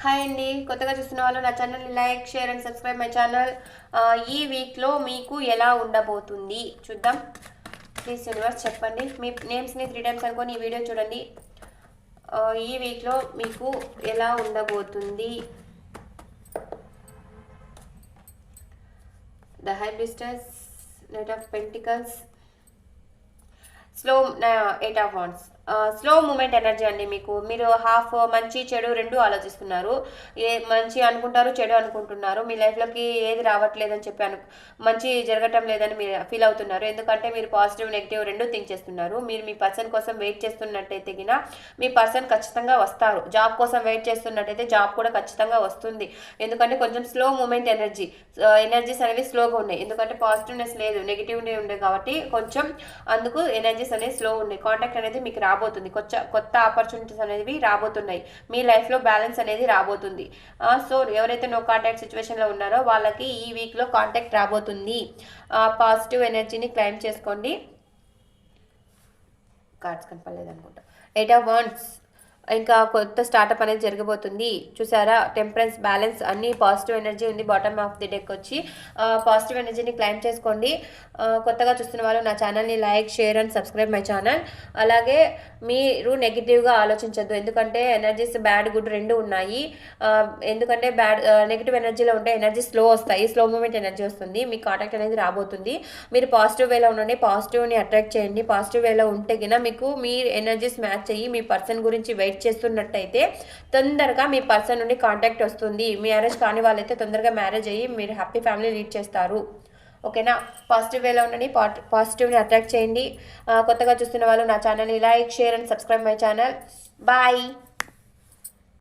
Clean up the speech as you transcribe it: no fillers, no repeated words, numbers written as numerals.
Hi అండి, కొత్తగా చూస్తున్న వాళ్ళు నా ఛానల్ని like, share and subscribe my channel. ఈ వీక్లో మీకు ఎలా ఉండబోతుంది చూద్దాం. ప్లీజ్ యూనివర్స్ చెప్పండి. మీ నేమ్స్ని 3 టైమ్స్ అనుకొని ఈ వీడియో చూడండి. ఈ వీక్లో మీకు ఎలా ఉండబోతుంది? The high priestess, knight of pentacles, slow 8 of wands. Slow movement energy అండి. మీరు హాఫ్ మంచి చెడు రెండు ఆలోచిస్తున్నారు. మంచి అనుకుంటారు, చెడు అనుకుంటున్నారు. మీ లైఫ్లోకి ఏది రావట్లేదని చెప్పి మంచి జరగటం లేదని మీరు ఫీల్ అవుతున్నారు. ఎందుకంటే మీరు పాజిటివ్ నెగిటివ్ రెండు థింక్ చేస్తున్నారు. మీరు మీ పర్సన్ కోసం వెయిట్ చేస్తున్నట్టయితే గిన మీ పర్సన్ ఖచ్చితంగా వస్తారు. జాబ్ కోసం వెయిట్ చేస్తున్నట్టయితే జాబ్ కూడా ఖచ్చితంగా వస్తుంది. ఎందుకంటే కొంచెం స్లో మూమెంట్ ఎనర్జీస్ అనేవి స్లోగా ఉన్నాయి. ఎందుకంటే పాజిటివ్నెస్ లేదు, నెగిటివ్నే ఉంది కాబట్టి కొంచెం అందుకు ఎనర్జీస్ అనేవి స్లో ఉన్నాయి. కాంటాక్ట్ అనేది మీకు రాబోతుంది. కొత్త ఆపర్చునిటీస్ అనేవి రాబోతున్నాయి. మీ లైఫ్లో బ్యాలెన్స్ అనేది రాబోతుంది. సో ఎవరైతే నో కాంటాక్ట్ సిచ్యువేషన్లో ఉన్నారో వాళ్ళకి ఈ వీక్లో కాంటాక్ట్ రాబోతుంది. పాజిటివ్ ఎనర్జీని క్లైమ్ చేసుకోండి. కార్డ్స్ కనపడలేదు అనుకుంటా. 8 ఆఫ్ వాండ్స్. ఇంకా కొత్త స్టార్టప్ అనేది జరగబోతుంది. చూసారా, టెంపరెన్స్, బ్యాలెన్స్ అన్ని పాజిటివ్ ఎనర్జీ ఉంది. బాటమ్ ఆఫ్ ది డెక్ వచ్చి పాజిటివ్ ఎనర్జీని క్లైమ్ చేసుకోండి. కొత్తగా చూస్తున్న వాళ్ళు నా ఛానల్ని like, share and subscribe my channel. అలాగే మీరు నెగిటివ్గా ఆలోచించద్దు. ఎందుకంటే ఎనర్జీస్ బ్యాడ్ గుడ్ రెండు ఉన్నాయి. ఎందుకంటే నెగిటివ్ ఎనర్జీలో ఉంటే ఎనర్జీ స్లో వస్తాయి. స్లో మూమెంట్ ఎనర్జీ వస్తుంది. మీ కాంటాక్ట్ అనేది రాబోతుంది. మీరు పాజిటివ్ వేలో ఉండండి. పాజిటివ్ని అట్రాక్ట్ చేయండి. పాజిటివ్ వేలో ఉంటే గిన మీకు మీ ఎనర్జీస్ మ్యాచ్ అయ్యి మీ పర్సన్ గురించి వెయిట్ చేస్తున్నట్టయితే తొందరగా మీ పర్సన్ నుండి కాంటాక్ట్ వస్తుంది. మ్యారేజ్ కాని వాళ్ళైతే తొందరగా మ్యారేజ్ అయ్యి మీరు హ్యాపీ ఫ్యామిలీ లీడ్ చేస్తారు. ఓకేనా? పాజిటివ్ వేలో ఉండండి. పాజిటివ్ని అట్రాక్ట్ చేయండి. కొత్తగా చూస్తున్న వాళ్ళు నా ఛానల్ని like, share and subscribe my channel. Bye.